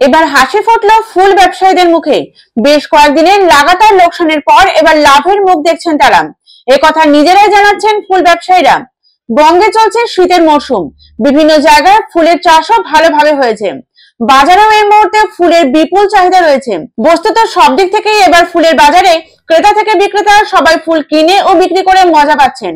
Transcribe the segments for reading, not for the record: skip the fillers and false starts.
এবার হাসি ফুটল ফুল ব্যবসায়ীদের মুখে। বেশ কয়েকদিনের লাগাতার লোকসানের পর এবার লাভের মুখ দেখছেন তারা। একথা নিজেরাই জানাচ্ছেন ফুল ব্যবসায়ীরা। বঙ্গে চলছে শীতের মরশুম, বিভিন্ন জায়গায় ফুলের চাষও ভালোভাবে হয়েছে। বাজারেও এই মুহূর্তে ফুলের বিপুল চাহিদা রয়েছে। বস্তুত সব দিক থেকেই এবার ফুলের বাজারে ক্রেতা থেকে বিক্রেতা সবাই ফুল কিনে ও বিক্রি করে মজা পাচ্ছেন।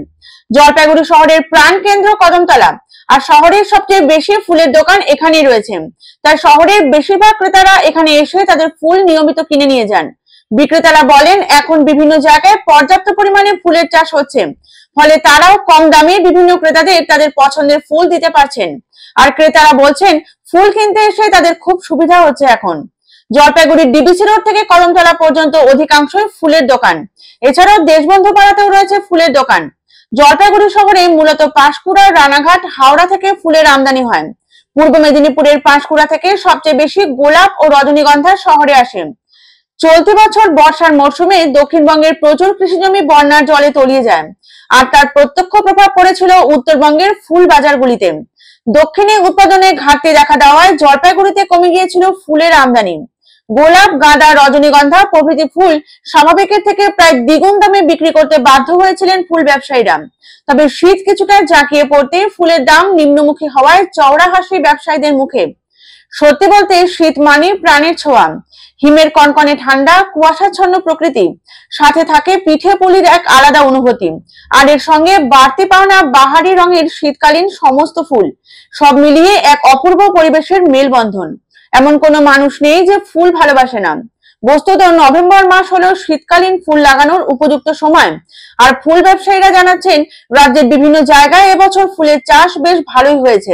জলপাইগুড়ি শহরের প্রাণ কেন্দ্র কদমতলা, আর শহরের সবচেয়ে বেশি ফুলের দোকান এখানেই রয়েছে। তাই শহরের বেশিরভাগ ক্রেতারা এখানে এসে তাদের ফুল নিয়মিত কিনে নিয়ে যান। বিক্রেতারা বলেন, এখন বিভিন্ন জায়গায় পর্যাপ্ত পরিমাণে ফুলের চাষ হচ্ছে, ফলে তারাও কম দামে বিভিন্ন ক্রেতাদের তাদের পছন্দের ফুল দিতে পারছেন। আর ক্রেতারা বলছেন, ফুল কিনতে এসে তাদের খুব সুবিধা হচ্ছে। এখন জলপাইগুড়ির ডিবিসি রোড থেকে কদমতলা পর্যন্ত অধিকাংশই ফুলের দোকান। এছাড়াও দেশবন্ধু পাড়াতেও রয়েছে ফুলের দোকান। জলপাইগুড়ি শহরে মূলত পাঁশকুড়া, রানাঘাট, হাওড়া থেকে ফুলের আমদানি হয়। পূর্ব মেদিনীপুরের পাঁশকুড়া থেকে সবচেয়ে বেশি গোলাপ ও রজনীগন্ধা শহরে আসে। চলতি বছর বর্ষার মরশুমে দক্ষিণবঙ্গের প্রচুর কৃষিজমি বন্যার জলে তলিয়ে যায়, আর তার প্রত্যক্ষ প্রভাব পড়েছিল উত্তরবঙ্গের ফুল বাজারগুলিতে। দক্ষিণে উৎপাদনে ঘাটতি দেখা দেওয়ায় জলপাইগুড়িতে কমে গিয়েছিল ফুলের আমদানি। গোলাপ, গাঁদা, রজনীগন্ধা প্রভৃতি ফুল স্বাভাবিকের থেকে প্রায় দ্বিগুণ দামে বিক্রি করতে বাধ্য হয়েছিলেন ফুল ব্যবসায়ীরা। তবে শীত কিছুটা জাঁকিয়ে পড়তে ফুলের দাম নিম্নমুখী হওয়ায় চওড়া হাসি ব্যবসায়ীদের মুখে। সত্যি বলতে শীত মানে প্রাণের ছোঁয়া। হিমের কনকনে ঠান্ডা, কুয়াশাচ্ছন্ন প্রকৃতি, সাথে থাকে পিঠে পুলির এক আলাদা অনুভূতি, আর এর সঙ্গে বাড়তি পাওনা বাহারি রঙের শীতকালীন সমস্ত ফুল, সব মিলিয়ে এক অপূর্ব পরিবেশের মেলবন্ধন। এমন কোনো মানুষ নেই যে ফুল ভালোবাসে না। বস্তুত নভেম্বর মাস হলো শীতকালীন ফুল লাগানোর উপযুক্ত সময়। আর ফুল ব্যবসায়ীরা জানাচ্ছেন, রাজ্যের বিভিন্ন জায়গায় এবছর ফুলের চাষ বেশ ভালোই হয়েছে।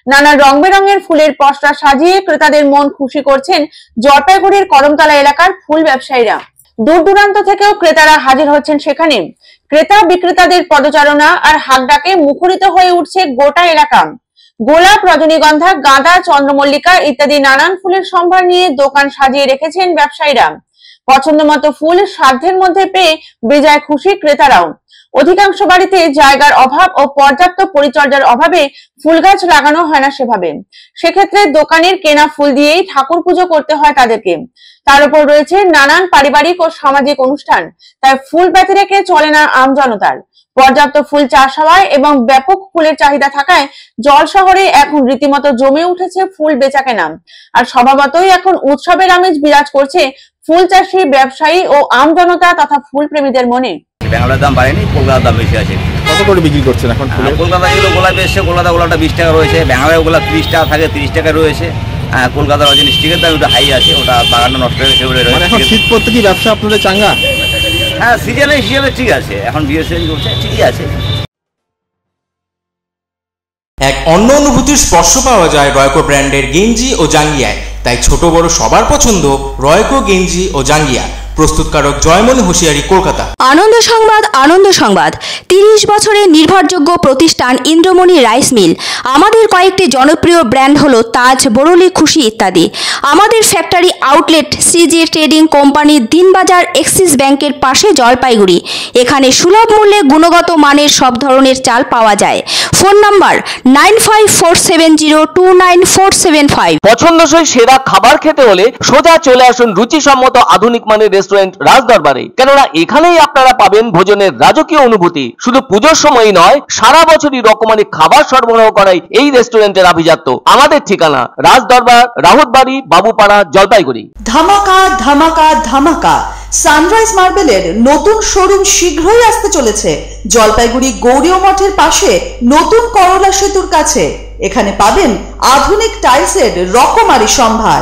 নানা রং বেরঙের ফুলের পসরা সাজিয়ে ক্রেতাদের মন খুশি করছেন জলপাইগুড়ির কদমতলা এলাকার ফুল ব্যবসায়ীরা। দূর দূরান্ত থেকেও ক্রেতারা হাজির হচ্ছেন সেখানে। ক্রেতা বিক্রেতাদের পদচারণা আর হাঁকডাকে মুখরিত হয়ে উঠছে গোটা এলাকা। গোলাপ, রজনীগন্ধা, গাঁদা, চন্দ্রমল্লিকা ইত্যাদি নানান ফুলের সম্ভার নিয়ে দোকান সাজিয়ে রেখেছেন ব্যবসায়ীরা। পছন্দ মতো ফুল সাধ্যের মধ্যে পেয়ে বেজায় খুশি ক্রেতারাও। অধিকাংশ বাড়িতে জায়গার অভাব ও পর্যাপ্ত পরিচর্যার অভাবে ফুল গাছ লাগানো হয় না সেভাবে। সেক্ষেত্রে দোকানের কেনা ফুল দিয়েই ঠাকুর পুজো করতে হয় তাদেরকে। তার উপর রয়েছে নানান পারিবারিক ও সামাজিক অনুষ্ঠান, তাই ফুল ব্যতি রেখে চলে না আমজনতার। পর্যাপ্ত ফুল চাষ হওয়ায় এবং ব্যাপক ফুলের চাহিদা থাকায় জল শহরে এখন রীতিমতো জমে উঠেছে ফুল বেচাকেনা। আর স্বভাবতই এখন উৎসবের আমেজ বিরাজ করছে ফুল চাষী, ব্যবসায়ী ও আমজনতা তথা ফুল প্রেমীদের মনে। বেঙ্গলের দাম বাড়েনি, কলকাতার দাম বেশি আছে। কত করে বিক্রি করছেন এখন? কলকাতা যেগুলো গোলাপ এসছে, কলকাতা গোলাপটা 20 টাকা রয়েছে। বেঙ্গলের গোলাপ 30 টাকা থাকে, 30 টাকা রয়েছে। কলকাতার রজনী স্টিকের দাম একটু হাই আছে, ওটা বাগানটা নষ্ট হয়ে গেছে বলে রয়েছে। এখন শীত পড়তে কি ব্যবসা আপনাদের চাঙ্গা? হ্যাঁ, সিজনে হিসেবে ঠিক আছে, এখন বিএসএন করছে, ঠিকই আছে। এক অন্য অনুভূতির স্পর্শ পাওয়া যায় রয়কো ব্র্যান্ডের গেঞ্জি ও জাঙ্গিয়ায়। তাই ছোট বড় সবার পছন্দ রয়কো গেঞ্জি ও জাঙ্গিয়া। প্রস্তুতকারক জয়মনি হোশিয়ারি, কলকাতা। আনন্দ সংবাদ, আনন্দ সংবাদ। 30 বছরের নির্ভরযোগ্য প্রতিষ্ঠান ইন্দ্রমণি রাইস মিল। আমাদের কয়েকটি জনপ্রিয় ব্র্যান্ড হলো তাজ, বরলি, খুশি ইত্যাদি। আমাদের factory outlet CG trading company, Dinbazar, axis ব্যাংকের পাশে, জলপাইগুড়ি। এখানে সুলভ মূল্যে গুণগত মানের সব ধরনের চাল পাওয়া যায়। Phone number 9547029475। পছন্দসই সেরা খাবার খেতে হলে সোজা চলে আসুন রুচিসম্মত আধুনিক মানের রেস্টুরেন্ট রাজদরবারে। কেননা এখানেই আপনারা পাবেন ভোজনের রাজকীয় অনুভূতি। শুধু পুজোর সময়ই নয়, সারা বছরই রকমারি খাবার সরবরাহ করাই এই রেস্টুরেন্টের আভিজাত্য। আমাদের ঠিকানা রাজদরবার, রাহুতবাড়ি, বাবুপাড়া, জলপাইগুড়ি। ধামাকা ধামাকা ধামাকা! সানরাইজ মার্বেলের নতুন শোরুম শীঘ্রই আসতে চলেছে জলপাইগুড়ি গৌরীয় মঠের পাশে নতুন করলা সেতুর কাছে। এখানে পাবেন আধুনিক টাইলসের রকমারি সম্ভার।